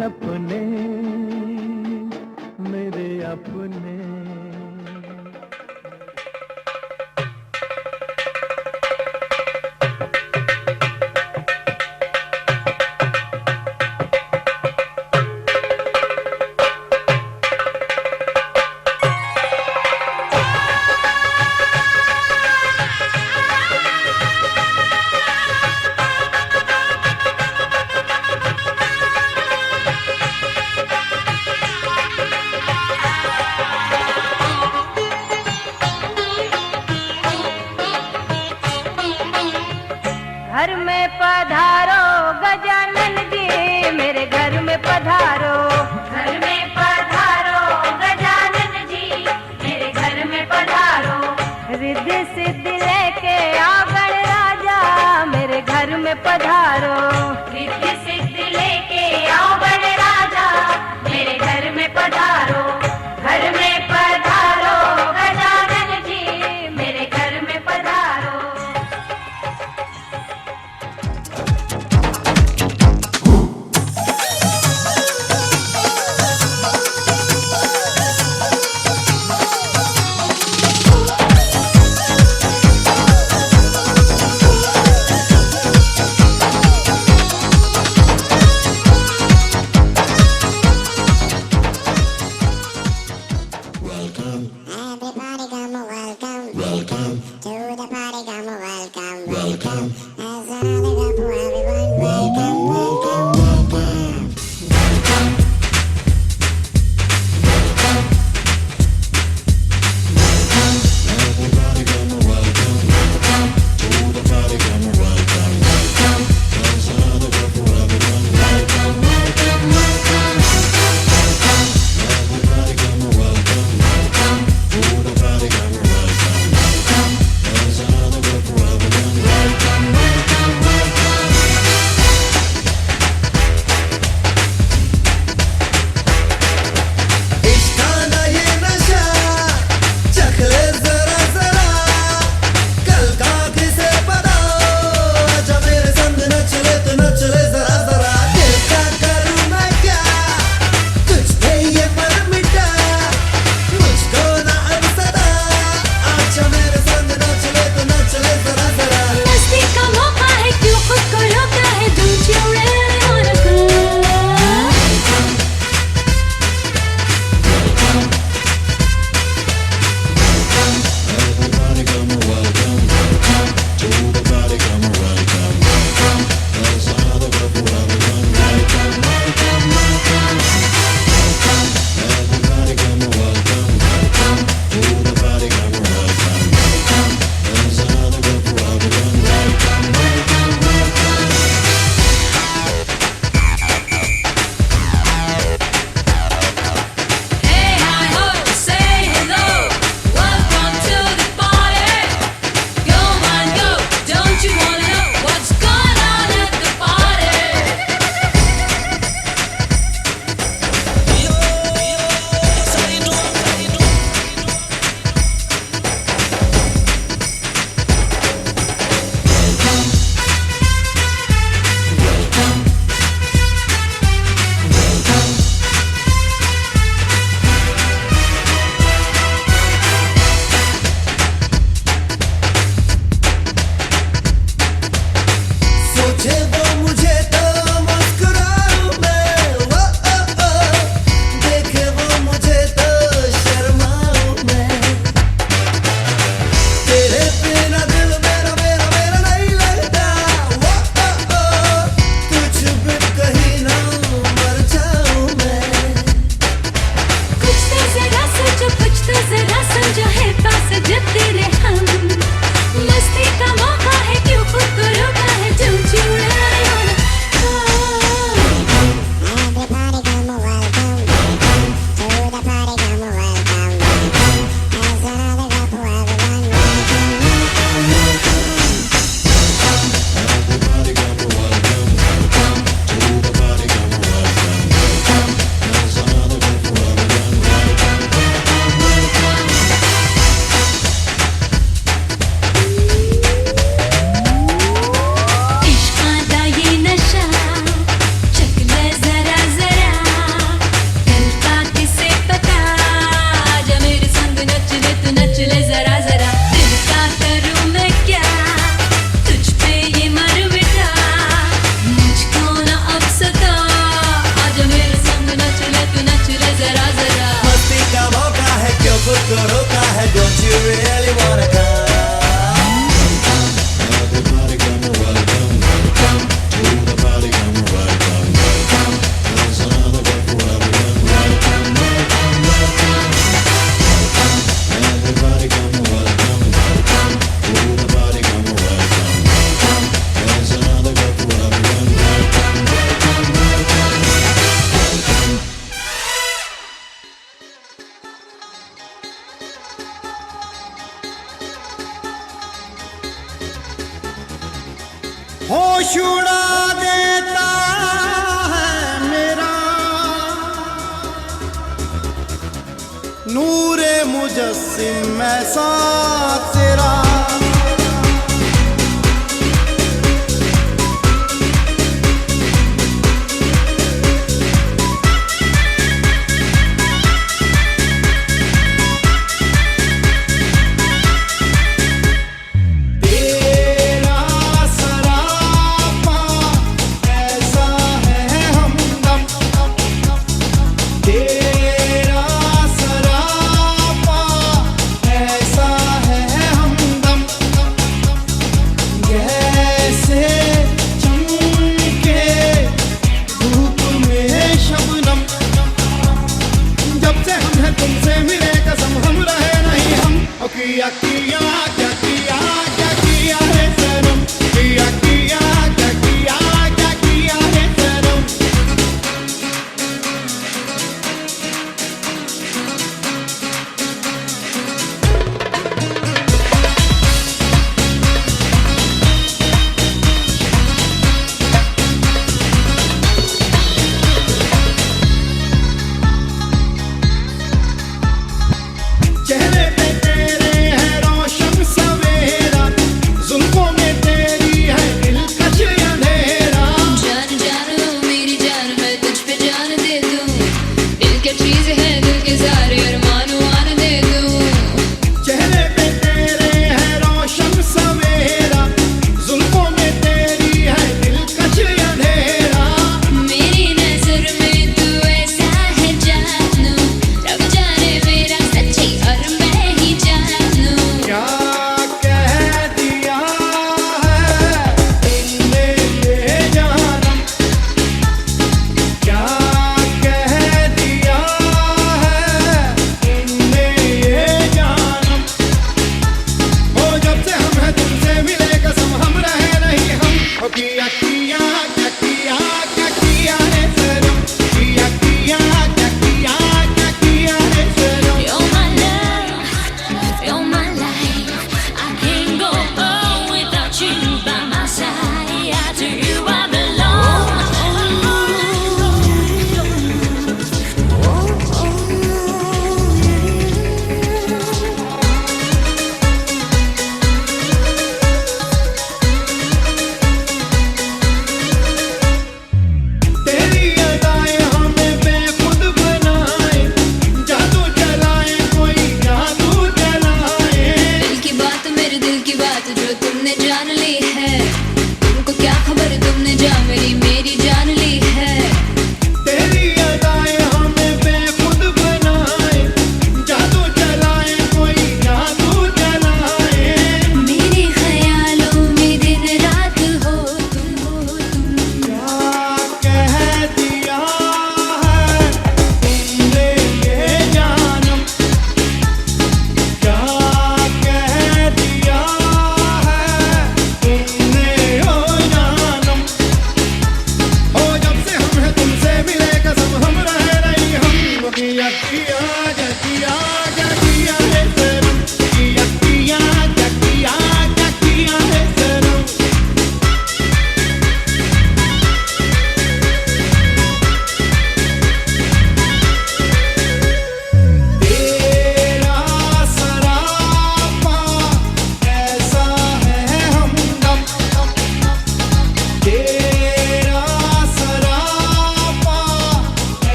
सपने मेरे अपने। घर में पधारो गजानन जी, मेरे घर में पधारो। घर में पधारो गजानन जी, मेरे घर में पधारो। रिद्धि सिद्धि लेके आओ गणराजा, मेरे घर में पधारो। रिद्धि सिद्धि लेके आओ गणराजा, मेरे घर में पधारो। घर में पधारो गजानन जी, मेरे घर में पधारो। Everybody come a welcome, welcome to the party. Come a welcome, welcome. There's another cup for everyone. Welcome, welcome, welcome. Everybody come a welcome, welcome to the party. Come a welcome, welcome. There's another cup for everyone. Welcome, welcome, welcome. Everybody come a welcome, welcome to the party. Come a welcome, welcome. There's another cup for everyone. Welcome, welcome, welcome. होश उड़ा देता है मेरा नूरे मुजस्सिम ऐसा तेरा।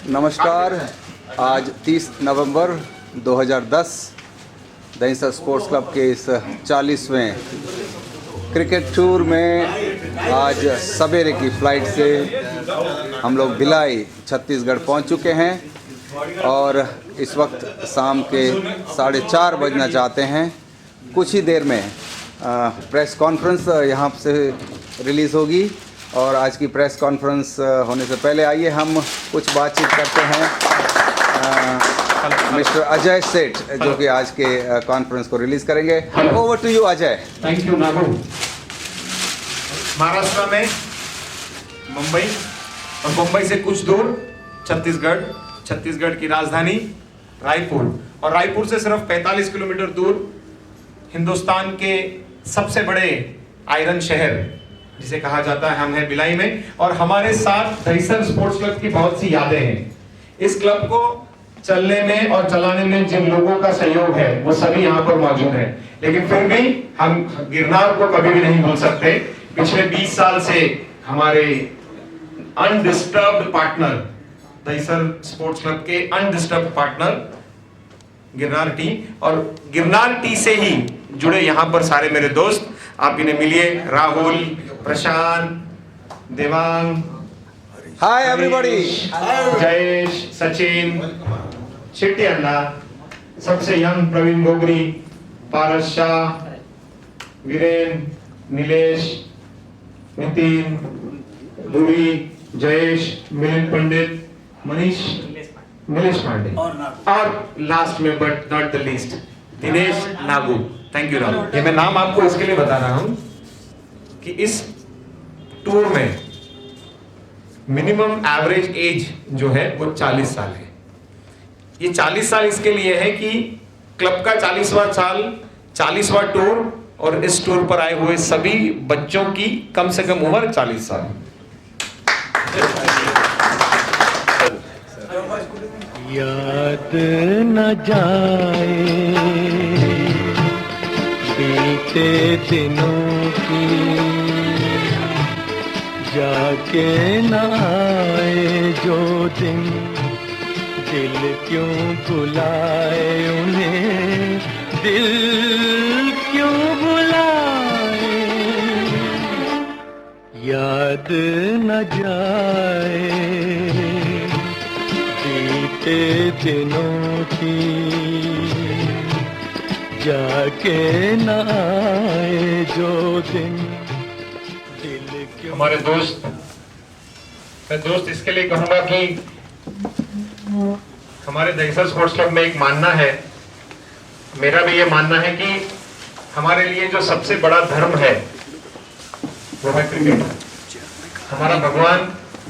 नमस्कार। आज 30 नवंबर 2010 दहिंसा sports club के इस 40वें क्रिकेट टूर में आज सवेरे की फ़्लाइट से हम लोग भिलाई छत्तीसगढ़ पहुंच चुके हैं और इस वक्त शाम के 4:30 बजना चाहते हैं। कुछ ही देर में प्रेस कॉन्फ्रेंस यहाँ से रिलीज़ होगी। और आज की प्रेस कॉन्फ्रेंस होने से पहले आइए हम कुछ बातचीत करते हैं मिस्टर अजय सेठ, जो कि आज के कॉन्फ्रेंस को रिलीज़ करेंगे। Over to you Ajay. Thank you Nagu. Maharashtra में मुंबई और मुंबई से कुछ दूर छत्तीसगढ़ की राजधानी रायपुर, और रायपुर से सिर्फ 45 किलोमीटर दूर हिंदुस्तान के सबसे बड़े आयरन शहर जिसे कहा जाता है, हम हैं भिलाई में। और हमारे साथ दहिसर स्पोर्ट्स क्लब की बहुत सी यादें हैं। इस क्लब को चलने में और चलाने में जिन लोगों का सहयोग है वो सभी यहाँ पर मौजूद हैं, लेकिन फिर भी हम गिरनार को कभी भी नहीं भूल सकते। पिछले 20 साल से हमारे undisturbed partner, Dahisar sports club के अनडिस्टर्ब्ड पार्टनर गिरनार टी, और गिरनार टी से ही जुड़े यहाँ पर सारे मेरे दोस्त। आप इन्हें मिलिए, राहुल, प्रशांत, देवांग, हाय एवरीबॉडी, जयेश, सचिन, शेट्टी अन्ना, सबसे यंग प्रवीण गोगरी, पारस शाह, वीरेन, नीलेश, नितिन, धुरी, जयेश, मिलिंद पंडित, मनीष, नीलेश पांडे, और लास्ट में but not the least Dinesh Nagu. Thank you Rahul. ये मैं नाम आपको इसके लिए बता रहा हूं कि इस टूर में मिनिमम एवरेज एज जो है वो 40 साल है। ये 40 साल इसके लिए है कि क्लब का 40वां साल, 40वां टूर, और इस टूर पर आए हुए सभी बच्चों की कम से कम उम्र 40 साल। याद न जाए बीते दिनों की, जाके न आए जो दिन, दिल क्यों बुलाए उन्हें, दिल क्यों बुलाए। याद न जाए बीते दिनों की, जाके न आए जो दिन, दिल क्यों। हमारे दोस्त, मैं दोस्त इसके लिए कहूंगा कि हमारे दहिसर स्पोर्ट्स क्लब में एक मानना है, मेरा भी ये मानना है कि हमारे लिए जो सबसे बड़ा धर्म है वो है क्रिकेट। हमारा भगवान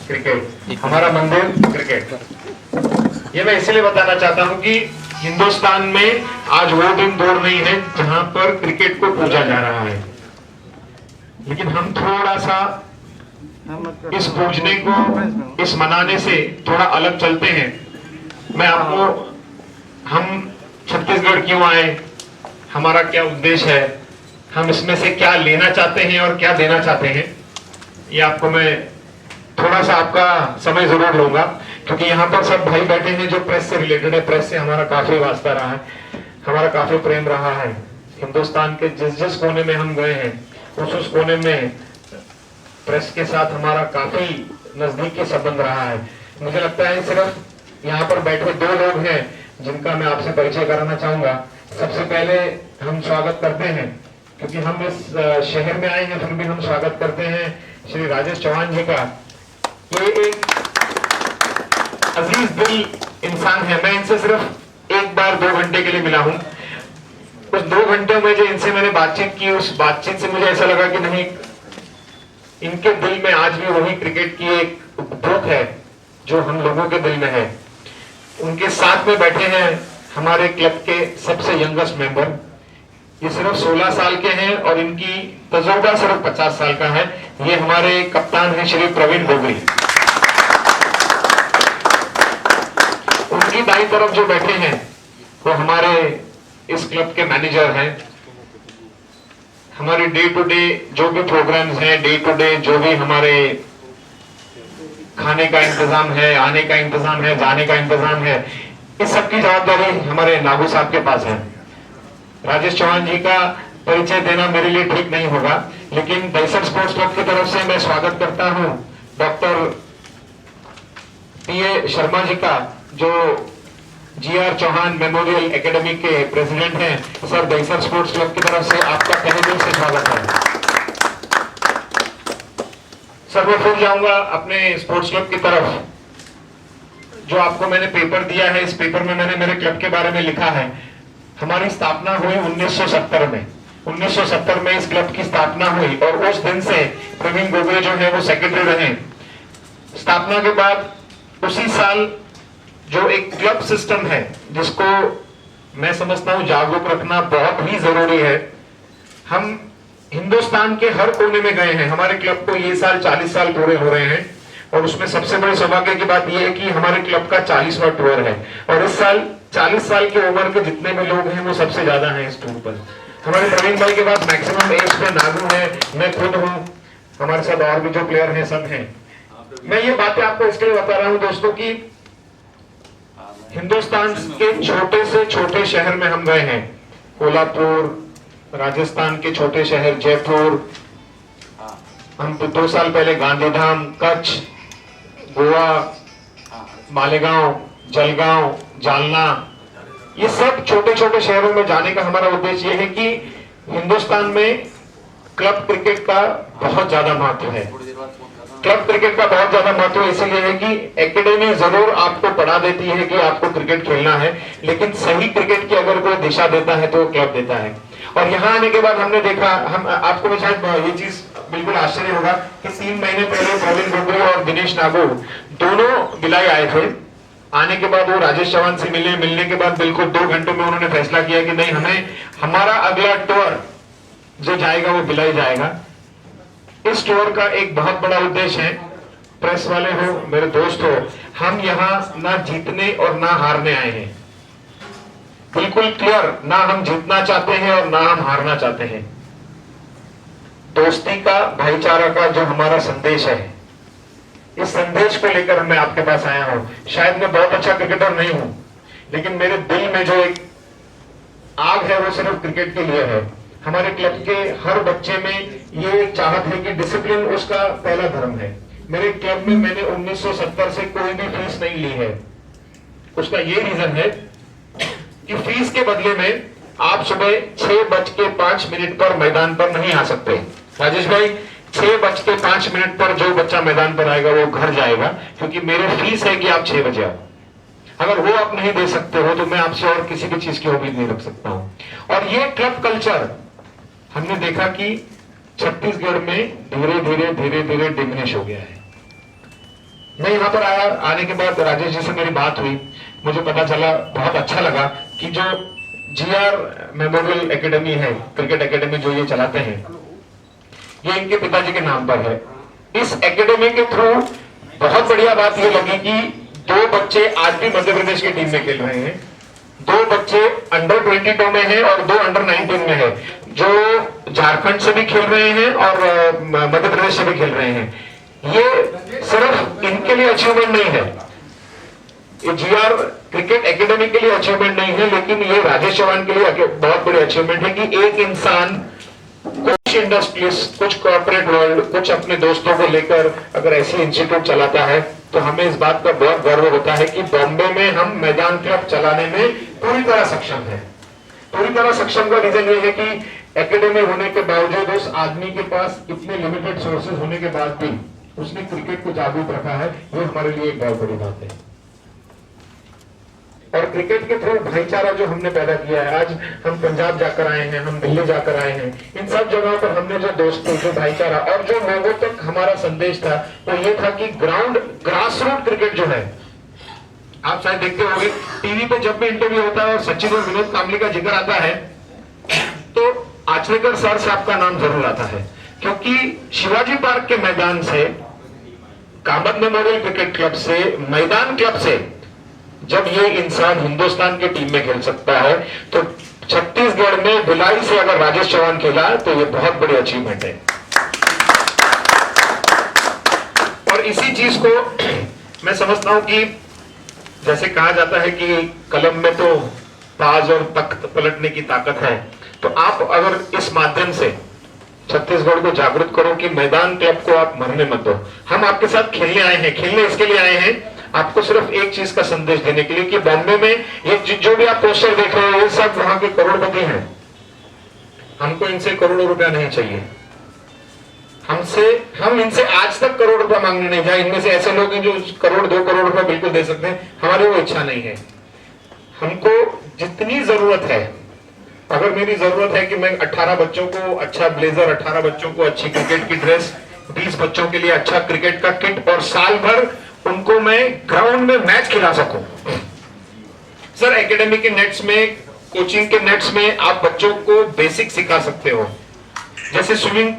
क्रिकेट, हमारा मंदिर क्रिकेट। ये मैं इसलिए बताना चाहता हूं कि हिंदुस्तान में आज वो दिन दूर नहीं है जहां पर क्रिकेट को पूजा जा रहा है, लेकिन हम थोड़ा सा इस पूजने को, इस मनाने से थोड़ा अलग चलते हैं। मैं आपको, हम छत्तीसगढ़ क्यों आए, हमारा क्या उद्देश्य है, हम इसमें से क्या लेना चाहते हैं और क्या देना चाहते हैं, ये आपको मैं थोड़ा सा आपका समय जरूर लूंगा, क्योंकि यहाँ पर सब भाई बैठे हैं जो प्रेस से रिलेटेड है। प्रेस से हमारा काफी वास्ता रहा है, हमारा काफी प्रेम रहा है। हिंदुस्तान के जिस जिस कोने में हम गए हैं उस कोने में प्रेस के साथ हमारा काफी नजदीकी संबंध रहा है। मुझे लगता है सिर्फ यहाँ पर बैठे 2 लोग हैं जिनका मैं आपसे परिचय कराना चाहूंगा। सबसे पहले हम स्वागत करते हैं, क्योंकि हम इस शहर में आए हैं फिर भी हम स्वागत करते हैं श्री राजेश चौहान जी का। ये एक अजीज दिल इंसान है। मैं इनसे सिर्फ एक बार 2 घंटे के लिए मिला हूं। उस 2 घंटे में जो इनसे मैंने बातचीत की, उस बातचीत से मुझे ऐसा लगा कि नहीं, इनके दिल में आज भी वही क्रिकेट की एक भूख है जो हम लोगों के दिल में है। उनके साथ में बैठे हैं हमारे क्लब के सबसे यंगेस्ट मेंबर। ये सिर्फ 16 साल के हैं और इनकी तजुर्बा सिर्फ 50 साल का है। ये हमारे कप्तान हैं श्री प्रवीण गोगरी। उनकी दाईं तरफ जो बैठे हैं वो हमारे इस क्लब के मैनेजर हैं। हमारे डे टू डे जो भी प्रोग्राम्स हैं, डे टू डे जो भी हमारे खाने का इंतजाम है, आने का इंतजाम है, जाने का इंतजाम है, इस सब की जवाबदारी हमारे नागू साहब के पास है। राजेश चौहान जी का परिचय देना मेरे लिए ठीक नहीं होगा, लेकिन दहिसर स्पोर्ट्स क्लब की तरफ से मैं स्वागत करता हूं डॉक्टर पीए शर्मा जी का, जो GR चौहान मेमोरियल एकेडमी के प्रेसिडेंट हैं सर, दहीसर स्पोर्ट्स क्लब की तरफ से आपका तहे दिल से स्वागत है। सर मैं फिर जाऊंगा अपने स्पोर्ट्स क्लब की तरफ। जो आपको मैंने पेपर दिया है, इस पेपर में मैंने मेरे क्लब के बारे में लिखा है। हमारी स्थापना हुई 1970 में। 1970 में इस क्लब की स्थापना हुई और उस दिन से प्रवीण गोगोई जो है वो सेक्रेटरी रहे। स्थापना के बाद उसी साल जो एक क्लब सिस्टम है जिसको मैं समझता हूं जागरूक रखना बहुत ही जरूरी है। हम हिंदुस्तान के हर कोने में गए हैं। हमारे क्लब को ये साल 40 साल पूरे हो रहे हैं और उसमें सबसे बड़ी सौभाग्य की बात यह है कि हमारे क्लब का 40वां टूर है और इस साल 40 साल की उम्र के जितने भी लोग हैं वो सबसे ज्यादा हैं इस टूर पर। हमारे प्रवीण भाई के बाद मैक्सिमम एज पे नागू है, मैं खुद हूँ, हमारे साथ और भी जो प्लेयर हैं सब हैं। मैं ये बातें आपको इसलिए बता रहा हूं दोस्तों कि हिंदुस्तान के छोटे से छोटे शहर में हम गए हैं। कोल्हापुर, राजस्थान के छोटे शहर जयपुर, हम 2 साल पहले गांधीधाम, कच्छ, गोवा, मालेगांव, जलगांव, जालना, ये सब छोटे छोटे शहरों में जाने का हमारा उद्देश्य ये है कि हिंदुस्तान में क्लब क्रिकेट का बहुत ज्यादा महत्व है। क्लब क्रिकेट का बहुत ज्यादा महत्व इसलिए है कि एकेडमी जरूर आपको पढ़ा देती है कि आपको क्रिकेट खेलना है, लेकिन सही क्रिकेट की अगर कोई दिशा देता है तो वो क्लब देता है। और यहाँ आने के बाद हमने देखा, हम आपको भी शायद ये चीज बिल्कुल आश्चर्य होगा कि 3 महीने पहले प्रवीण गोगोई और दिनेश नागौर दोनों भिलाई आए थे। आने के बाद वो राजेश चौहान से मिलने के बाद बिल्कुल 2 घंटों में उन्होंने फैसला किया कि नहीं, हमें हमारा अगला टूर जो जाएगा वो भिलाई जाएगा। इस टूर का एक बहुत बड़ा उद्देश्य है, प्रेस वाले हो, मेरे दोस्त हो, हम यहाँ ना जीतने और ना हारने आए हैं। बिल्कुल क्लियर, ना हम जीतना चाहते हैं और ना हम हारना चाहते हैं। दोस्ती का, भाईचारा का जो हमारा संदेश है, इस संदेश को लेकर मैं आपके पास आया हूं। शायद मैं बहुत अच्छा क्रिकेटर नहीं हूं, लेकिन मेरे दिल में जो एक आग है वो सिर्फ क्रिकेट के लिए है। हमारे क्लब के हर बच्चे में ये एक चाहत है कि डिसिप्लिन उसका पहला धर्म है। मेरे क्लब में मैंने 1970 से कोई भी फीस नहीं ली है। उसका ये रीजन है कि फीस के बदले में आप सुबह 6:05 पर मैदान पर नहीं आ सकते। राजेश भाई, 6:05 पर जो बच्चा मैदान पर आएगा वो घर जाएगा, क्योंकि मेरे फीस है कि आप 6 बजे आओ। अगर वो आप नहीं दे सकते हो तो मैं आपसे और किसी भी चीज की उम्मीद नहीं रख सकता हूं। और ये क्लब कल्चर हमने देखा कि छत्तीसगढ़ में धीरे धीरे डिमिनिश हो गया है। मैं यहाँ पर आया, आने के बाद राजेश जी से मेरी बात हुई, मुझे पता चला, बहुत अच्छा लगा कि जो GR मेमोरियल एकेडमी है, क्रिकेट एकेडमी जो ये चलाते हैं, ये इनके पिताजी के नाम पर है। इस एकेडमी के थ्रू बहुत बढ़िया बात ये लगी कि 2 बच्चे आज भी मध्य प्रदेश की टीम में खेल रहे हैं, 2 बच्चे अंडर 22 में हैं और 2 अंडर 19 में है, जो झारखंड से भी खेल रहे हैं और मध्य प्रदेश से भी खेल रहे हैं। ये सिर्फ इनके लिए अचीवमेंट नहीं है, ये GR क्रिकेट एकेडमी के लिए अचीवमेंट नहीं है, लेकिन ये राजेश चौहान के लिए बहुत बड़ी अचीवमेंट है कि एक इंसान कुछ इंडस्ट्रीज, कुछ कॉर्पोरेट वर्ल्ड, कुछ अपने दोस्तों को लेकर अगर ऐसी इंस्टीट्यूट चलाता है तो हमें इस बात का बहुत गर्व होता है कि बॉम्बे में हम मैदान क्लब चलाने में पूरी तरह सक्षम है। पूरी तरह सक्षम का रीजन ये है कि एकेडमी होने के बावजूद उस आदमी के पास इतने लिमिटेड सोर्सेज होने के बाद भी उसने क्रिकेट को जागरूक रखा है। ये हमारे लिए एक बहुत बड़ी बात है। और क्रिकेट के थ्रू भाईचारा जो हमने पैदा किया है, आज हम पंजाब जाकर आए हैं, हम दिल्ली जाकर आए हैं, इन सब जगहों पर हमने जो दोस्ती, जो भाईचारा और जो लोगों तक हमारा संदेश था वो ये था कि ग्रास रूट क्रिकेट जो है, आप शायद देखते होंगे टीवी पे जब भी इंटरव्यू होता है और सचिन और विनोद कांबली का जिक्र आता है तो आचरेकर सर से आपका नाम जरूर आता है, क्योंकि शिवाजी पार्क के मैदान से, कामत मेमोरियल क्रिकेट क्लब से, मैदान क्लब से जब ये इंसान हिंदुस्तान की टीम में खेल सकता है तो छत्तीसगढ़ में भिलाई से अगर राजेश चौहान खेला तो ये बहुत बड़ी अचीवमेंट है। और इसी चीज को मैं समझता हूं कि जैसे कहा जाता है कि कलम में तो ताज और तख्त पलटने की ताकत है, तो आप अगर इस माध्यम से छत्तीसगढ़ को जागरूक करो कि मैदान क्लब को आप मरने मत दो। हम आपके साथ खेलने आए हैं, खेलने इसके लिए आए हैं आपको सिर्फ एक चीज का संदेश देने के लिए कि बॉम्बे में ये जो भी आप पोस्टर देख रहे हो ये सब वहां के करोड़पति हैं। हमको इनसे करोड़ों रुपया नहीं चाहिए। हम इनसे आज तक करोड़ रुपया मांगने नहीं जाए। इनमें से ऐसे लोग हैं जो करोड़ 2 करोड़ रुपया बिल्कुल दे सकते हैं, हमारी वो इच्छा नहीं है। हमको जितनी जरूरत है, अगर मेरी जरूरत है कि मैं 18 बच्चों को अच्छा ब्लेजर, 18 बच्चों को अच्छी क्रिकेट की ड्रेस, 20 बच्चों के लिए अच्छा क्रिकेट का किट और साल भर उनको मैं ग्राउंड में मैच खिला सकूं। सर, एकेडमी के नेट्स में, कोचिंग के नेट्स में आप बच्चों को बेसिक सिखा सकते हो। जैसे स्विमिंग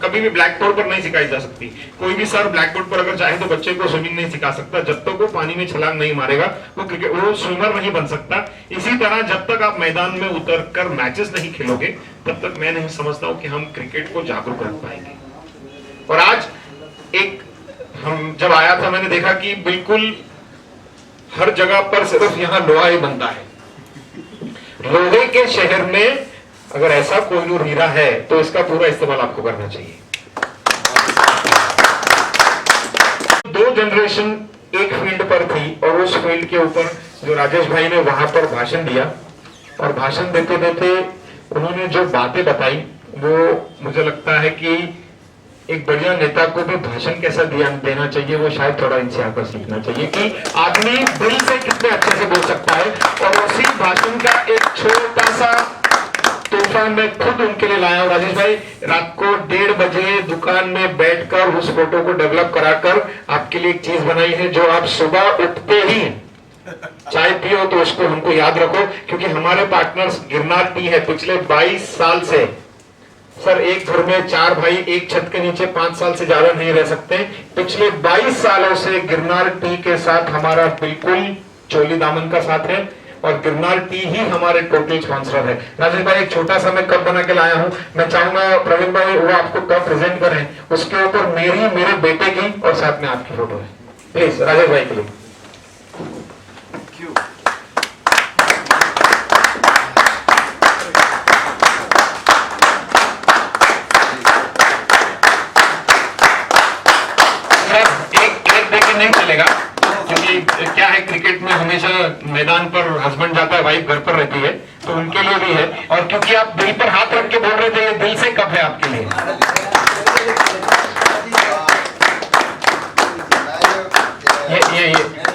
कभी भी ब्लैक बोर्ड पर नहीं सिखाई जा सकती। कोई भी सर ब्लैक बोर्ड पर अगर चाहे तो बच्चे को स्विमिंग नहीं सिखा सकता। जब तक वो पानी में छलांग नहीं मारेगा वो स्विमर नहीं बन सकता। इसी तरह जब तक आप मैदान में उतरकर मैचेस नहीं खेलोगे तब तक मैं नहीं समझता हूं कि हम क्रिकेट को जागरूक रख पाएंगे। और आज हम जब आया था मैंने देखा कि बिल्कुल हर जगह पर सिर्फ यहाँ लोहा ही बनता है। लोहे के शहर में अगर ऐसा कोहिनूर हीरा है तो इसका पूरा इस्तेमाल आपको करना चाहिए। 2 जनरेशन एक फील्ड पर थी और उस फील्ड के ऊपर जो राजेश भाई ने वहां पर भाषण दिया और भाषण देते देते उन्होंने जो बातें बताई वो मुझे लगता है कि एक बढ़िया नेता को भी भाषण कैसा देना चाहिए वो शायद थोड़ा इनसे आकर सीखना चाहिए कि आदमी दिल से कितने अच्छे से बोल सकता है। और उसी भाषण का एक छोटा सा तोहफा मैं खुद उनके लिए लाया हूं। राजेश भाई, रात को 1:30 बजे दुकान में बैठकर उस फोटो को डेवलप कराकर आपके लिए एक चीज बनाई है जो आप सुबह उठते ही चाय पियो तो उसको हमको याद रखो, क्योंकि हमारे पार्टनर्स गिरनार टी है। पिछले 22 साल से सर एक घर में 4 भाई एक छत के नीचे 5 साल से ज्यादा नहीं रह सकते। पिछले 22 सालों से गिरनार टी के साथ हमारा बिल्कुल चोली दामन का साथ है और गिरनार टी ही हमारे टोटल स्पॉन्सर है। राजेश भाई, एक छोटा सा मैं कप बना के लाया हूं। मैं चाहूंगा प्रवीण भाई वो आपको कप प्रेजेंट करें, उसके ऊपर मेरे बेटे की और साथ में आपकी फोटो है। प्लीज राजेश भाई के लिए। नहीं चलेगा, क्योंकि क्या है क्रिकेट में हमेशा मैदान पर हस्बैंड जाता है, वाइफ घर पर रहती है, तो उनके लिए भी है। और क्योंकि आप दिल पर हाथ रख के बोल रहे थे, ये दिल से कप है आपके लिए। ये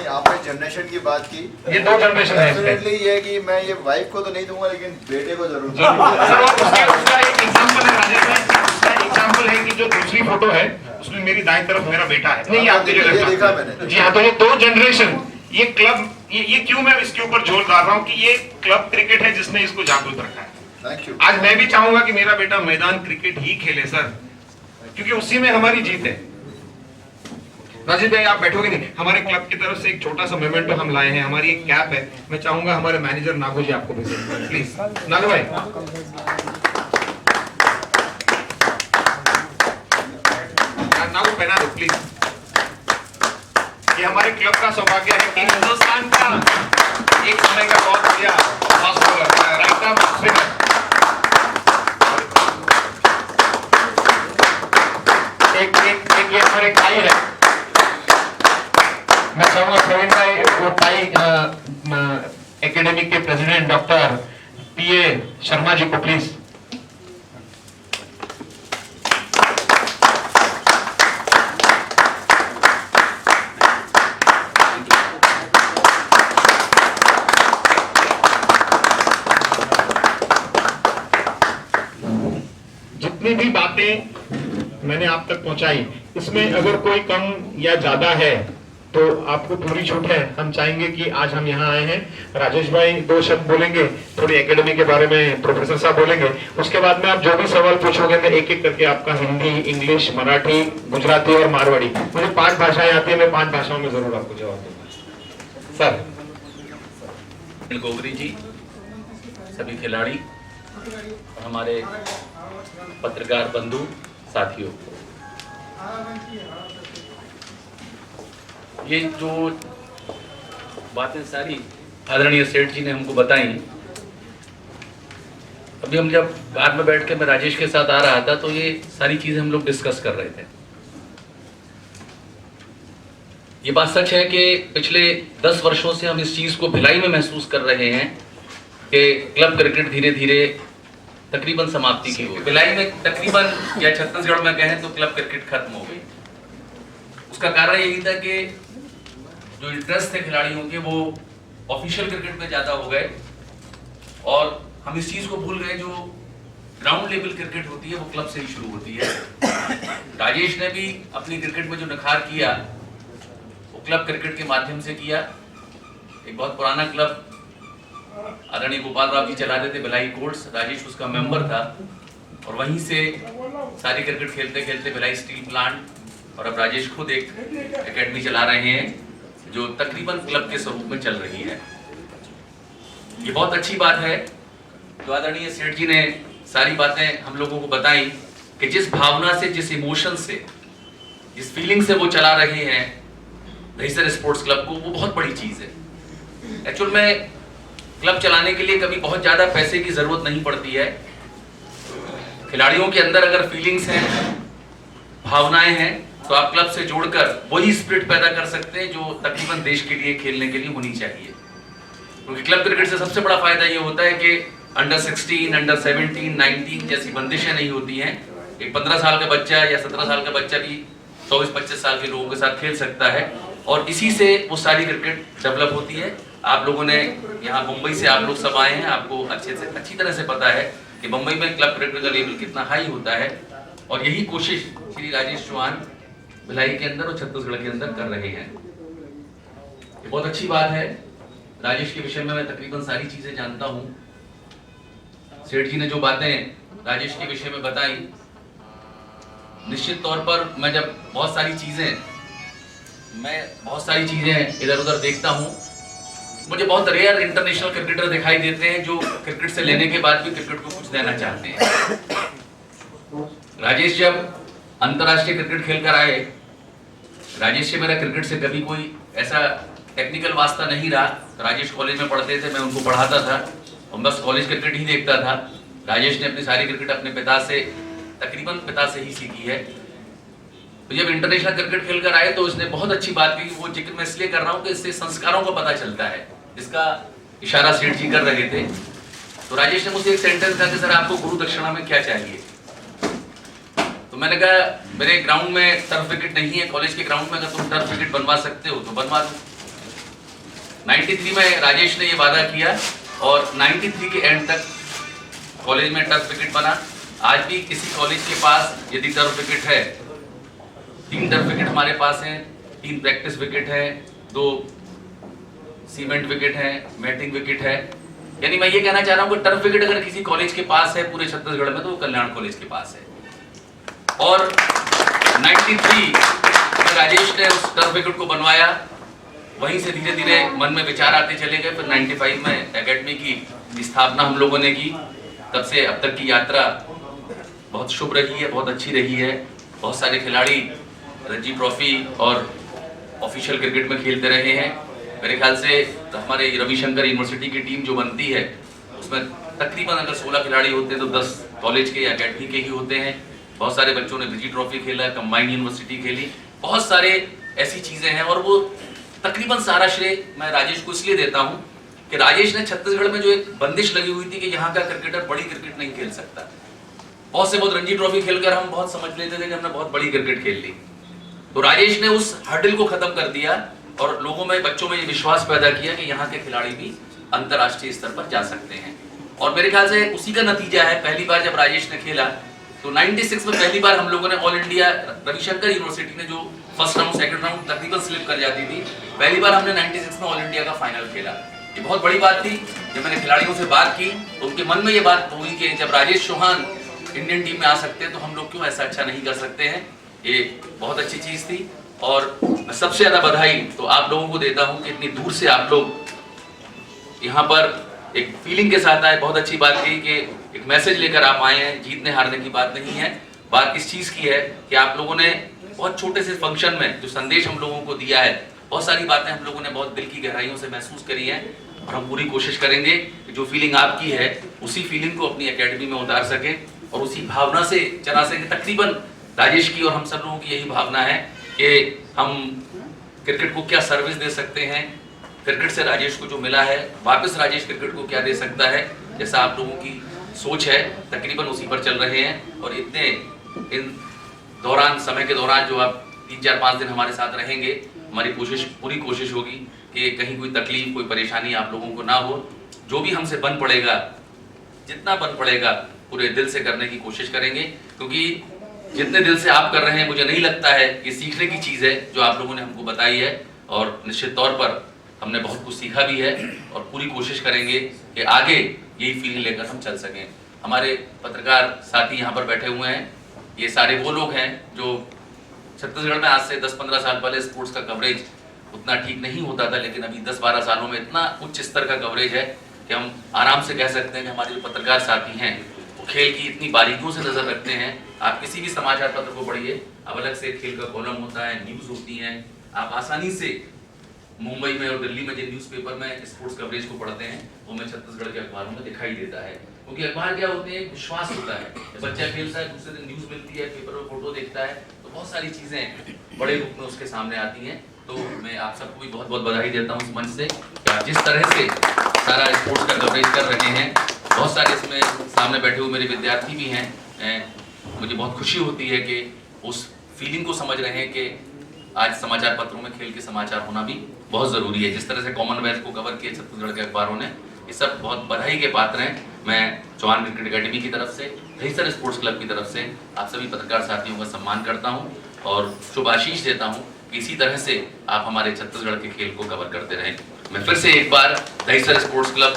आपने जनरेशन की बात की, ये 2 जनरेशन है। डेफिनेटली ये कि मैं ये वाइफ को तो नहीं दूंगा लेकिन बेटे को जरूर। उसका एक एग्जांपल है राजेश भाई, उसका एग्जांपल है कि जो दूसरी फोटो है उसमें मेरी दाईं तरफ मेरा बेटा है। नहीं, आपके जो देखा मैंने। जी हाँ, तो ये 2 जनरेशन, ये क्लब, ये क्यों मैं इसके ऊपर जोर डाल रहा हूँ कि ये क्लब क्रिकेट है जिसने इसको जागरूक रखा है। Thank you. आज मैं भी चाहूंगा कि मेरा बेटा मैदान क्रिकेट ही खेले सर, क्योंकि उसी में हमारी जीत है। राजेश भाई, आप बैठोगे नहीं, हमारे क्लब की तरफ से एक छोटा सा मोमेंटो हम लाए हैं, हमारी एक कैप है। मैं चाहूंगा हमारे मैनेजर नागू जी आपको भेजें, प्लीज। नागू भाई, नागू पहना दो प्लीज। ये हमारे क्लब का सौभाग्य है कि हिंदुस्तान का एक समय का बहुत बढ़िया fast bowler, right arm spinner, एक ये हमारे टाई है। मैं चाहूंगा प्रवीण भाई वो टाई एकेडमी के प्रेसिडेंट डॉक्टर पीए शर्मा जी को प्लीज। जितनी भी बातें मैंने आप तक पहुंचाई, इसमें अगर कोई कम या ज्यादा है तो आपको पूरी छूट है। हम चाहेंगे कि आज हम यहाँ आए हैं, राजेश भाई 2 शब्द बोलेंगे, थोड़ी एकेडमी के बारे में प्रोफेसर साहब बोलेंगे, उसके बाद में आप जो भी सवाल पूछोगे मैं एक एक करके आपका हिंदी, इंग्लिश, मराठी, गुजराती और मारवाड़ी, मुझे 5 भाषाएं आती है, मैं 5 भाषाओं में जरूर आपको जवाब दूंगा। सर गोगरी जी, सभी खिलाड़ी, हमारे पत्रकार बंधु साथियों, ये जो बातें सारी आदरणीय सेठ जी ने हमको बताई, अभी हम जब कार में बैठ के मैं राजेश के साथ आ रहा था तो ये सारी चीजें हम लोग डिस्कस कर रहे थे। ये बात सच है कि पिछले 10 वर्षों से हम इस चीज़ को भिलाई में महसूस कर रहे हैं कि क्लब क्रिकेट धीरे धीरे तकरीबन समाप्ति की हो। भिलाई में तकरीबन या छत्तीसगढ़ में कहें तो क्लब क्रिकेट खत्म हो गई। उसका कारण यही था कि जो इंटरेस्ट थे खिलाड़ियों के वो ऑफिशियल क्रिकेट में ज़्यादा हो गए और हम इस चीज़ को भूल गए जो ग्राउंड लेवल क्रिकेट होती है वो क्लब से ही शुरू होती है। राजेश ने भी अपनी क्रिकेट में जो निखार किया वो क्लब क्रिकेट के माध्यम से किया। एक बहुत पुराना क्लब आदरणीय गोपाल राव जी चलाते थे, भिलाई कोर्ट्स, राजेश उसका मेंबर था और वहीं से सारी क्रिकेट खेलते खेलते भिलाई स्टील प्लांट और अब राजेश खुद एक एकेडमी चला रहे हैं जो तकरीबन क्लब के स्वरूप में चल रही है। ये बहुत अच्छी बात है। तो आदरणीय सेठ जी ने सारी बातें हम लोगों को बताई कि जिस भावना से, जिस इमोशन से, जिस फीलिंग से वो चला रहे हैं दहीसर स्पोर्ट्स क्लब को, वो बहुत बड़ी चीज़ है। एक्चुअल में क्लब चलाने के लिए कभी बहुत ज़्यादा पैसे की ज़रूरत नहीं पड़ती है। खिलाड़ियों के अंदर अगर फीलिंग्स हैं, भावनाएं हैं, तो आप क्लब से जोड़कर वही स्पिरिट पैदा कर सकते हैं जो तकरीबन देश के लिए, खेलने के लिए होनी चाहिए। क्योंकि क्लब क्रिकेट से सबसे बड़ा फायदा ये होता है कि अंडर 16, अंडर 17, 19 जैसी बंदिशें नहीं होती हैं। एक 15 साल का बच्चा या 17 साल का बच्चा भी 24-25 साल के लोगों के साथ खेल सकता है और इसी से वो सारी क्रिकेट डेवलप होती है। आप लोगों ने यहाँ मुंबई से आप लोग सब आए हैं, आपको अच्छी तरह से पता है कि मुंबई में क्लब क्रिकेट का लेवल कितना हाई होता है और यही कोशिश श्री राजेश चौहान भिलाई के अंदर और छत्तीसगढ़ के अंदर कर रहे हैं। ये बहुत अच्छी बात है। राजेश के विषय में मैं तकरीबन सारी चीजें जानता हूँ। सेठ जी ने जो बातें राजेश के विषय में बताई, निश्चित तौर पर मैं जब बहुत सारी चीजें इधर उधर देखता हूँ, मुझे बहुत रेयर इंटरनेशनल क्रिकेटर दिखाई देते हैं जो क्रिकेट से लेने के बाद भी क्रिकेट को कुछ देना चाहते हैं। राजेश जब अंतर्राष्ट्रीय क्रिकेट खेलकर आए, राजेश से मेरा क्रिकेट से कभी कोई ऐसा टेक्निकल वास्ता नहीं रहा। राजेश कॉलेज में पढ़ते थे, मैं उनको पढ़ाता था और बस कॉलेज क्रिकेट ही देखता था। राजेश ने अपनी सारी क्रिकेट अपने तकरीबन पिता से ही सीखी है। तो जब इंटरनेशनल क्रिकेट खेलकर आए तो उसने बहुत अच्छी बात की। वो जिक्र मैं इसलिए कर रहा हूँ कि इससे संस्कारों का पता चलता है, जिसका इशारा सेठ जी कर रहे थे। तो राजेश ने मुझसे एक सेंटेंस कहा कि सर आपको गुरु दक्षिणा में क्या चाहिए? तो मैंने कहा मेरे ग्राउंड में टर्फ विकेट नहीं है, कॉलेज के ग्राउंड में अगर तुम टर्फ विकेट बनवा सकते हो तो बनवा दो। 93 में राजेश ने ये वादा किया और 93 के एंड तक कॉलेज में टर्फ विकेट बना। आज भी किसी कॉलेज के पास यदि टर्फ विकेट है, 3 टर्फ विकेट हमारे पास हैं, 3 प्रैक्टिस विकेट है, 2 सीमेंट विकेट है, मैटिंग विकेट है। यानी मैं ये कहना चाह रहा हूँ कि टर्फ विकेट अगर किसी कॉलेज के पास है पूरे छत्तीसगढ़ में तो वो कल्याण कॉलेज के पास है। और 93 में राजेश ने उस टर्फ विकेट को बनवाया। वहीं से धीरे धीरे मन में विचार आते चले गए। फिर 95 में एकेडमी की स्थापना हम लोगों ने की। तब से अब तक की यात्रा बहुत शुभ रही है, बहुत अच्छी रही है। बहुत सारे खिलाड़ी रणजी ट्रॉफी और ऑफिशियल क्रिकेट में खेलते रहे हैं। मेरे ख्याल से हमारे रविशंकर यूनिवर्सिटी की टीम जो बनती है उसमें तकरीबन अगर 16 खिलाड़ी होते हैं तो 10 कॉलेज के या अकेडमी के ही होते हैं। बहुत सारे बच्चों ने रणजी ट्रॉफी खेला, कंबाइंड यूनिवर्सिटी खेली, बहुत सारे ऐसी चीज़ें हैं। और वो तकरीबन सारा श्रेय मैं राजेश को इसलिए देता हूँ कि राजेश ने छत्तीसगढ़ में जो एक बंदिश लगी हुई थी कि यहाँ का क्रिकेटर बड़ी क्रिकेट नहीं खेल सकता। बहुत रणजी ट्रॉफी खेलकर हम बहुत समझ लेते थे कि हमने बहुत बड़ी क्रिकेट खेल ली। तो राजेश ने उस हर्डल को खत्म कर दिया और लोगों में, बच्चों में ये विश्वास पैदा किया कि यहाँ के खिलाड़ी भी अंतर्राष्ट्रीय स्तर पर जा सकते हैं। और मेरे ख्याल से उसी का नतीजा है। पहली बार जब राजेश ने खेला तो 96 में पहली बार हम लोगों ने ऑल इंडिया, रविशंकर यूनिवर्सिटी ने जो फर्स्ट राउंड सेकंड राउंड तकरीबन स्लिप कर जाती थी, पहली बार हमने 96 में ऑल इंडिया का फाइनल खेला। ये बहुत बड़ी बात थी। जब मैंने खिलाड़ियों से बात की तो उनके मन में ये बात हुई कि जब राजेश चौहान इंडियन टीम में आ सकते हैं तो हम लोग क्यों ऐसा अच्छा नहीं कर सकते हैं। ये बहुत अच्छी चीज़ थी। और मैं सबसे ज़्यादा बधाई तो आप लोगों को देता हूँ कि इतनी दूर से आप लोग यहाँ पर एक फीलिंग के साथ आए। बहुत अच्छी बात थी कि एक मैसेज लेकर आप आए हैं। जीतने हारने की बात नहीं है, बात इस चीज़ की है कि आप लोगों ने बहुत छोटे से फंक्शन में जो संदेश हम लोगों को दिया है, बहुत सारी बातें हम लोगों ने बहुत दिल की गहराइयों से महसूस करी हैं। और हम पूरी कोशिश करेंगे कि जो फीलिंग आपकी है उसी फीलिंग को अपनी एकेडमी में उतार सके और उसी भावना से चला सके। तकरीबन राजेश की और हम सब लोगों की यही भावना है कि हम क्रिकेट को क्या सर्विस दे सकते हैं, क्रिकेट से राजेश को जो मिला है वापस राजेश क्रिकेट को क्या दे सकता है, जैसा आप लोगों की सोच है तकरीबन उसी पर चल रहे हैं। और इन दौरान समय के दौरान जो आप 3-4-5 दिन हमारे साथ रहेंगे, हमारी पूरी कोशिश होगी कि कहीं कोई तकलीफ कोई परेशानी आप लोगों को ना हो। जो भी हमसे बन पड़ेगा, जितना बन पड़ेगा पूरे दिल से करने की कोशिश करेंगे, क्योंकि जितने दिल से आप कर रहे हैं मुझे नहीं लगता है कि सीखने की चीज़ है जो आप लोगों ने हमको बताई है। और निश्चित तौर पर हमने बहुत कुछ सीखा भी है और पूरी कोशिश करेंगे कि आगे यही फीलिंग लेकर हम चल सकें। हमारे पत्रकार साथी यहाँ पर बैठे हुए हैं, ये सारे वो लोग हैं जो छत्तीसगढ़ में आज से 10-15 साल पहले स्पोर्ट्स का कवरेज उतना ठीक नहीं होता था, लेकिन अभी 10-12 सालों में इतना उच्च स्तर का कवरेज है कि हम आराम से कह सकते हैं कि हमारे जो पत्रकार साथी हैं वो खेल की इतनी बारीकियों से नज़र रखते हैं। आप किसी भी समाचार पत्र को पढ़िए, अब अलग से खेल का कॉलम होता है, न्यूज़ होती हैं, आप आसानी से मुंबई में और दिल्ली में जिन न्यूज़पेपर में स्पोर्ट्स कवरेज को पढ़ते हैं वो हमें छत्तीसगढ़ के अखबारों में दिखाई देता है। क्योंकि अखबार क्या होते हैं, विश्वास होता है, बच्चा खेलता है, दूसरे दिन न्यूज़ मिलती है, पेपर में फोटो देखता है, तो बहुत सारी चीज़ें बड़े रूप में उसके सामने आती हैं। तो मैं आप सबको भी बहुत बहुत बधाई देता हूँ इस मंच से कि आप जिस तरह से सारा स्पोर्ट्स का कवरेज कर रहे हैं। बहुत सारे इसमें सामने बैठे हुए मेरे विद्यार्थी भी हैं, मुझे बहुत खुशी होती है कि उस फीलिंग को समझ रहे हैं कि आज समाचार पत्रों में खेल के समाचार होना भी बहुत ज़रूरी है। जिस तरह से कॉमनवेल्थ को कवर किया छत्तीसगढ़ के अखबारों ने, ये सब बहुत बधाई के पात्र हैं। मैं चौहान क्रिकेट एकेडमी की तरफ से, दहीसर स्पोर्ट्स क्लब की तरफ से आप सभी पत्रकार साथियों का सम्मान करता हूँ और शुभ आशीष देता हूँ कि इसी तरह से आप हमारे छत्तीसगढ़ के खेल को कवर करते रहें। मैं फिर से एक बार दहीसर स्पोर्ट्स क्लब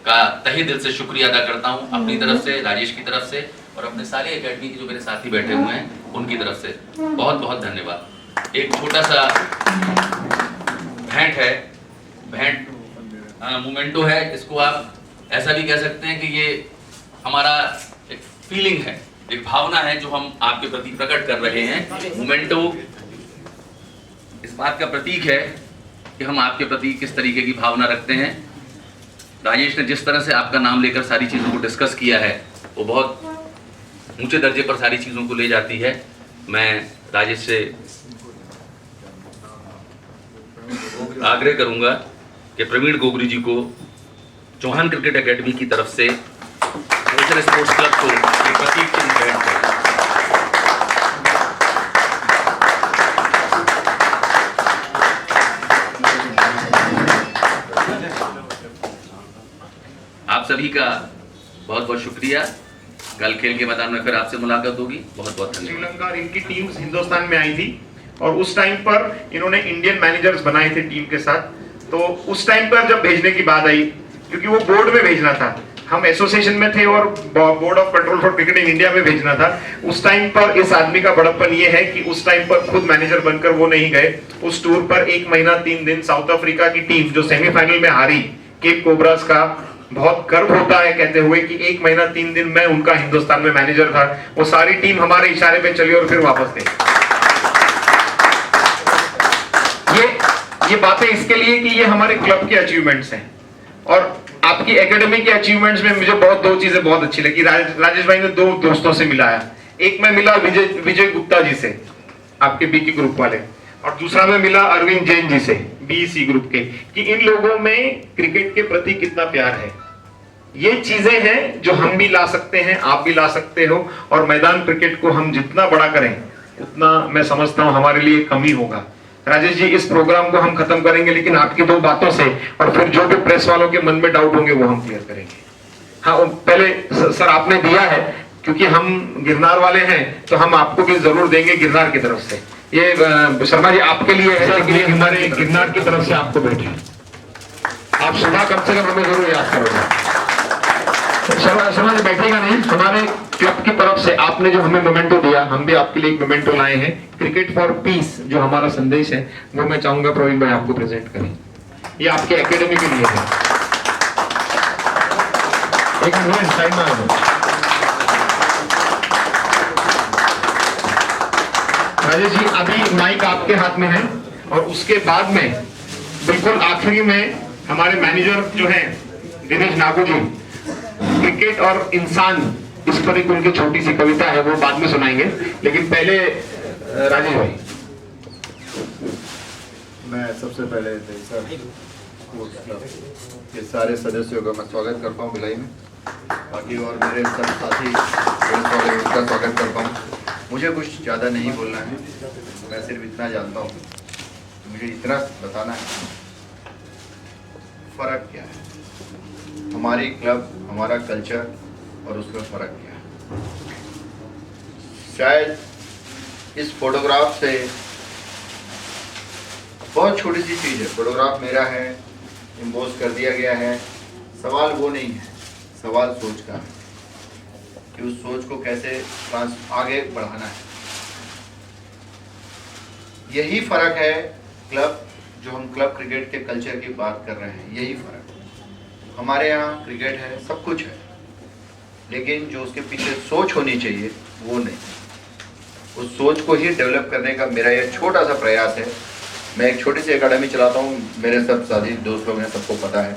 का तहे दिल से शुक्रिया अदा करता हूँ, अपनी तरफ से, राजेश की तरफ से और अपने सारे एकेडमी के जो मेरे साथी बैठे हुए हैं उनकी तरफ से बहुत बहुत धन्यवाद। एक छोटा सा भेंट मोमेंटो है, इसको आप ऐसा भी कह सकते हैं कि ये हमारा एक फीलिंग है, एक भावना है जो हम आपके प्रति प्रकट कर रहे हैं। मोमेंटो इस बात का प्रतीक है कि हम आपके प्रति किस तरीके की भावना रखते हैं। राजेश ने जिस तरह से आपका नाम लेकर सारी चीज़ों को डिस्कस किया है वो बहुत ऊंचे दर्जे पर सारी चीज़ों को ले जाती है। मैं राजेश से आग्रह करूंगा कि प्रवीण गोगरी जी को चौहान क्रिकेट एकेडमी की तरफ से दहीसर स्पोर्ट्स क्लब को एक प्रतीक चिन्ह भेंट करें। आप सभी का बहुत बहुत शुक्रिया। कल खेल के मैदान में फिर आपसे मुलाकात होगी। बहुत बहुत धन्यवाद। श्रीलंका और इनकी टीम्स हिंदुस्तान में आई थी और उस टाइम पर इन्होंने इंडियन मैनेजर्स बनाए थे टीम के साथ। तो उस टाइम पर जब भेजने की बात आई, क्योंकि वो बोर्ड में भेजना था, हम एसोसिएशन में थे और board of control for cricket in India में भेजना था। उस टाइम पर इस आदमी का बड़प्पन ये है कि उस टाइम पर खुद मैनेजर बनकर वो नहीं गए। उस टूर पर 1 महीना 3 दिन साउथ अफ्रीका की टीम जो सेमीफाइनल में हारी, केप कोबरास का बहुत गर्व होता है कहते हुए कि 1 महीना 3 दिन मैं उनका हिंदुस्तान में मैनेजर था। वो सारी टीम हमारे इशारे पे चली और फिर वापस गई। ये बातें इसके लिए कि ये हमारे क्लब के अचीवमेंट्स हैं और आपकी एकेडमी के अचीवमेंट्स में मुझे 2 चीजें बहुत अच्छी लगी। राजेश भाई ने 2 दोस्तों से मिलाया। एक मैं मिला विजय गुप्ता जी से, आपके बीके ग्रुप वाले, और दूसरा मैं मिला अरविंद जैन जी से, बीसी ग्रुप के, कि इन लोगों में क्रिकेट के प्रति कितना प्यार है। ये चीजें हैं जो हम भी ला सकते हैं, आप भी ला सकते हो, और मैदान क्रिकेट को हम जितना बड़ा करें उतना मैं समझता हूं हमारे लिए कम ही होगा। राजेश जी, इस प्रोग्राम को हम खत्म करेंगे लेकिन आपकी 2 बातों से, और फिर जो भी प्रेस वालों के मन में डाउट होंगे वो हम क्लियर करेंगे। हाँ, पहले सर आपने दिया है, क्योंकि हम गिरनार वाले हैं तो हम आपको भी जरूर देंगे गिरनार की तरफ से। ये शर्मा जी आपके लिए है कि हमारे गिरनार की तरफ से आपको बैठे, आप सुबह कम से कम हमें जरूर याद करोगे। शर्मा जी बैठेगा नहीं, हमारे क्लब की तरफ से आपने जो हमें मोमेंटो दिया, हम भी आपके लिए एक मोमेंटो लाए हैं। क्रिकेट फॉर पीस जो हमारा संदेश है वो मैं चाहूंगा प्रवीण भाई आपको प्रेजेंट करें। ये आपके एकेडमी के लिए है। एक मिनट साइड में आ जाओ। राजेश जी, अभी माइक आपके हाथ में है और उसके बाद में बिल्कुल आखिरी में हमारे मैनेजर जो है दिनेश नागू जी, क्रिकेट और इंसान, इस पर एक उनकी छोटी सी कविता है, वो बाद में सुनाएंगे। लेकिन पहले राजेश भाई मैं सबसे पहले दहिंसा स्पोर्ट्स क्लब के सारे सदस्यों का मैं स्वागत करता हूँ भिलाई में। बाकी और मेरे सब साथी उनका स्वागत करता हूँ। मुझे कुछ ज़्यादा नहीं बोलना है, मैं सिर्फ इतना जानता हूँ, मुझे इतना बताना है फ़र्क क्या है हमारी क्लब, हमारा कल्चर और उसमें फ़र्क क्या है। शायद इस फोटोग्राफ से बहुत छोटी सी चीज़ है, फोटोग्राफ मेरा है, इम्पोज कर दिया गया है। सवाल वो नहीं है, सवाल सोच का है कि उस सोच को कैसे आगे बढ़ाना है। यही फ़र्क है क्लब, जो हम क्लब क्रिकेट के कल्चर की बात कर रहे हैं, यही फ़र्क है। हमारे यहाँ क्रिकेट है, सब कुछ है, लेकिन जो उसके पीछे सोच होनी चाहिए वो नहीं। उस सोच को ही डेवलप करने का मेरा यह छोटा सा प्रयास है। मैं एक छोटी सी एकेडमी चलाता हूँ, मेरे सब साथी दोस्त लोग हैं, सबको पता है,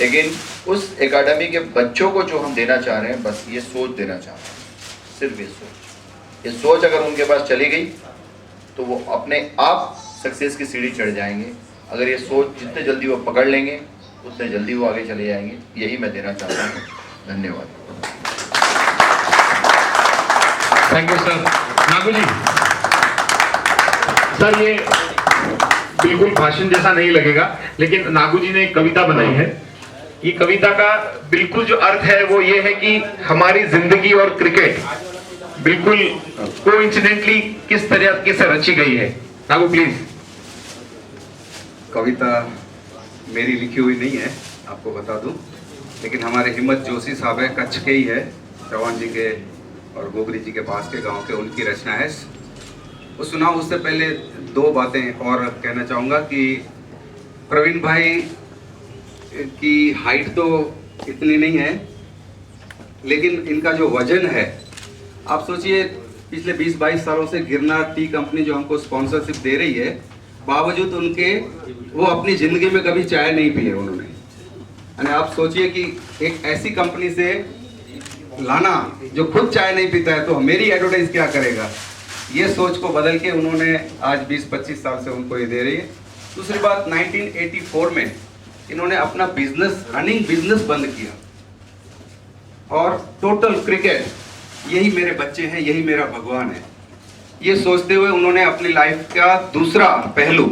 लेकिन उस एकेडमी के बच्चों को जो हम देना चाह रहे हैं, बस ये सोच देना चाह रहे हैं, सिर्फ ये सोच अगर उनके पास चली गई तो वो अपने आप सक्सेस की सीढ़ी चढ़ जाएंगे। अगर ये सोच जितने जल्दी वो पकड़ लेंगे उतने जल्दी वो आगे चले जाएंगे। यही मैं देना चाहता हूँ। धन्यवाद। Thank you sir. Nagu ji, sir ये बिल्कुल भाषण जैसा नहीं लगेगा, लेकिन नागू जी ने एक कविता बनाई है। ये कविता का बिल्कुल जो अर्थ है वो ये है कि हमारी जिंदगी और क्रिकेट बिल्कुल कोइंसिडेंटली किस तरीके से रची गई है। नागू प्लीज। कविता मेरी लिखी हुई नहीं है, आपको बता दूं, लेकिन हमारे हिम्मत जोशी साहब है, कच्छ के ही है, चौहान जी के और गोगरी जी के पास के गांव के, उनकी रचना है। वो सुनाओ। उससे पहले दो बातें और कहना चाहूँगा कि प्रवीण भाई की हाइट तो इतनी नहीं है, लेकिन इनका जो वजन है, आप सोचिए पिछले 20-22 सालों से गिरनार टी कंपनी जो हमको स्पॉन्सरशिप दे रही है, बावजूद उनके वो अपनी ज़िंदगी में कभी चाय नहीं पिए उन्होंने। यानी आप सोचिए कि एक ऐसी कंपनी से लाना जो खुद चाय नहीं पीता है, तो मेरी एडवर्टाइज क्या करेगा। ये सोच को बदल के उन्होंने आज 20-25 साल से उनको ये दे रही है। दूसरी बात, 1984 में इन्होंने अपना बिजनेस, रनिंग बिजनेस बंद किया और टोटल क्रिकेट, यही मेरे बच्चे हैं, यही मेरा भगवान है, ये सोचते हुए उन्होंने अपनी लाइफ का दूसरा पहलू,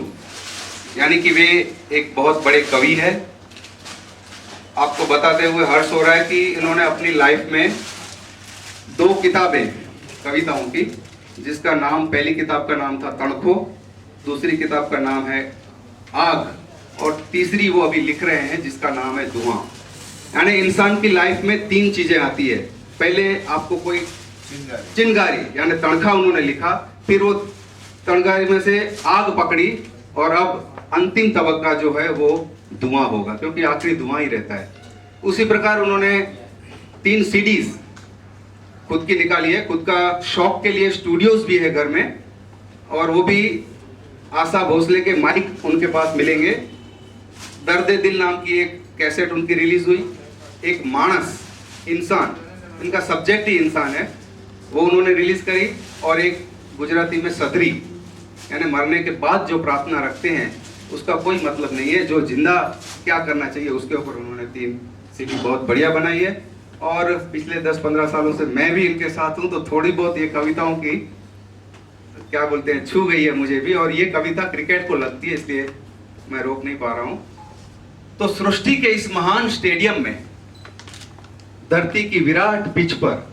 यानी कि वे एक बहुत बड़े कवि है। आपको बताते हुए हर्ष हो रहा है कि इन्होंने अपनी लाइफ में 2 किताबें कविताओं की, जिसका नाम, पहली किताब का नाम था तड़खो, दूसरी किताब का नाम है आग, और तीसरी वो अभी लिख रहे हैं जिसका नाम है धुआं। यानी इंसान की लाइफ में 3 चीजें आती है। पहले आपको कोई चिंगारी यानी तड़खा उन्होंने लिखा, फिर वो तड़गारी में से आग पकड़ी, और अब अंतिम तबक्का जो है वो धुआं होगा, क्योंकि आखिरी धुआं ही रहता है। उसी प्रकार उन्होंने 3 सीडीज खुद की निकाली है। खुद का शौक के लिए स्टूडियोज भी है घर में, और वो भी आशा भोसले के माइक उनके पास मिलेंगे। दर्द दिल नाम की एक कैसेट उनकी रिलीज हुई। एक मानस, इंसान, इनका सब्जेक्ट ही इंसान है, वो उन्होंने रिलीज करी। और एक गुजराती में सदरी, यानी मरने के बाद जो प्रार्थना रखते हैं उसका कोई मतलब नहीं है, जो जिंदा क्या करना चाहिए उसके ऊपर उन्होंने 3 सीडी बहुत बढ़िया बनाई है। और पिछले 10-15 सालों से मैं भी इनके साथ हूँ, तो थोड़ी बहुत ये कविताओं की क्या बोलते हैं, छू गई है मुझे भी। और ये कविता क्रिकेट को लगती है, इसलिए मैं रोक नहीं पा रहा हूँ। तो सृष्टि के इस महान स्टेडियम में, धरती की विराट पिच पर,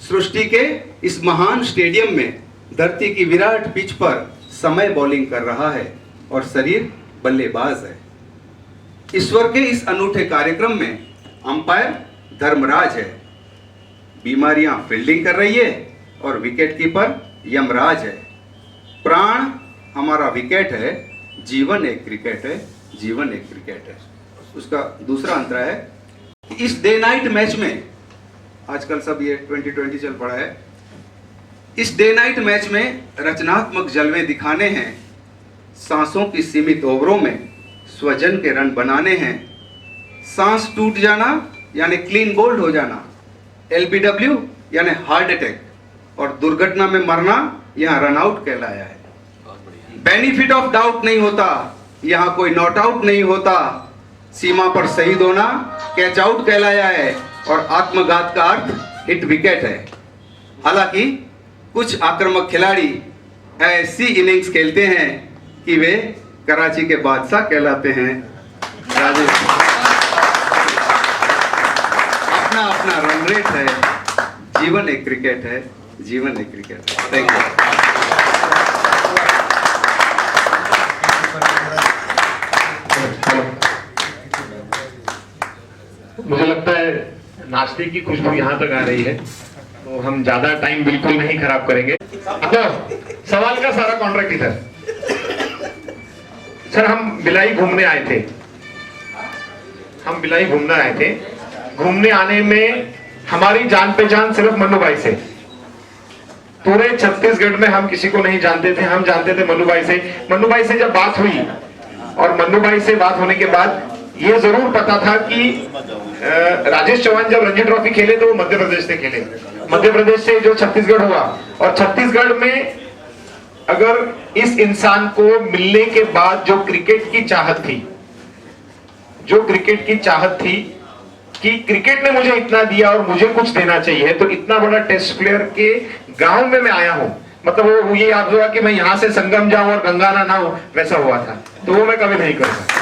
सृष्टि के इस महान स्टेडियम में धरती की विराट पिच पर समय बॉलिंग कर रहा है और शरीर बल्लेबाज है। ईश्वर के इस अनूठे कार्यक्रम में अंपायर धर्मराज है, बीमारियां फील्डिंग कर रही है और विकेट कीपर यमराज है। प्राण हमारा विकेट है, जीवन एक क्रिकेट है, जीवन एक क्रिकेट है। उसका दूसरा अंतरा है कि इस डे नाइट मैच में, आजकल सब ये 2020 चल पड़ा है, इस डे नाइट मैच में रचनात्मक जलवे दिखाने हैं, सांसों की सीमित ओवरों में स्वजन के रन बनाने हैं। सांस टूट जाना यानी क्लीन बोल्ड हो जाना, LBW यानी हार्ट अटैक, और दुर्घटना में मरना यहाँ रन आउट कहलाया है। बेनिफिट ऑफ डाउट नहीं होता, यहाँ कोई नॉट आउट नहीं होता। सीमा पर शहीद होना कैच आउट कहलाया है और आत्मघात का अर्थ हिट विकेट है। हालांकि कुछ आक्रामक खिलाड़ी ऐसी इनिंग्स खेलते हैं कि वे कराची के बादशाह कहलाते हैं। राजेश, अपना अपना रन रेट है, जीवन एक क्रिकेट है, जीवन एक क्रिकेट है। Thank you. मुझे लगता है नाश्ते की खुशबू यहाँ तक आ रही है, तो हम ज्यादा टाइम बिल्कुल नहीं खराब करेंगे। अब सवाल का सारा कॉन्ट्रैक्ट इधर। सर, हम बिलाई घूमने आए थे, घूमने आने में हमारी जान पहचान सिर्फ मन्नू भाई से। पूरे छत्तीसगढ़ में हम किसी को नहीं जानते थे, हम जानते थे मन्नू भाई से। मन्नू भाई से जब बात हुई और मन्नू भाई से बात होने के बाद ये जरूर पता था कि राजेश चौहान जब रणजी ट्रॉफी खेले तो वो मध्य प्रदेश से खेले, मध्य प्रदेश से जो छत्तीसगढ़ हुआ। और छत्तीसगढ़ में अगर इस इंसान को मिलने के बाद जो क्रिकेट की चाहत थी कि क्रिकेट ने मुझे इतना दिया और मुझे कुछ देना चाहिए, तो इतना बड़ा टेस्ट प्लेयर के गांव में मैं आया हूं, मतलब वो ये याद हुआ कि मैं यहां से संगम जाऊं और गंगा ना नहाऊं, वैसा हुआ था। तो वो मैं कभी नहीं करूंगा।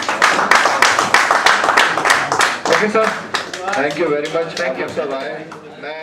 Okay sir, thank you very much. Thank you sir. मैं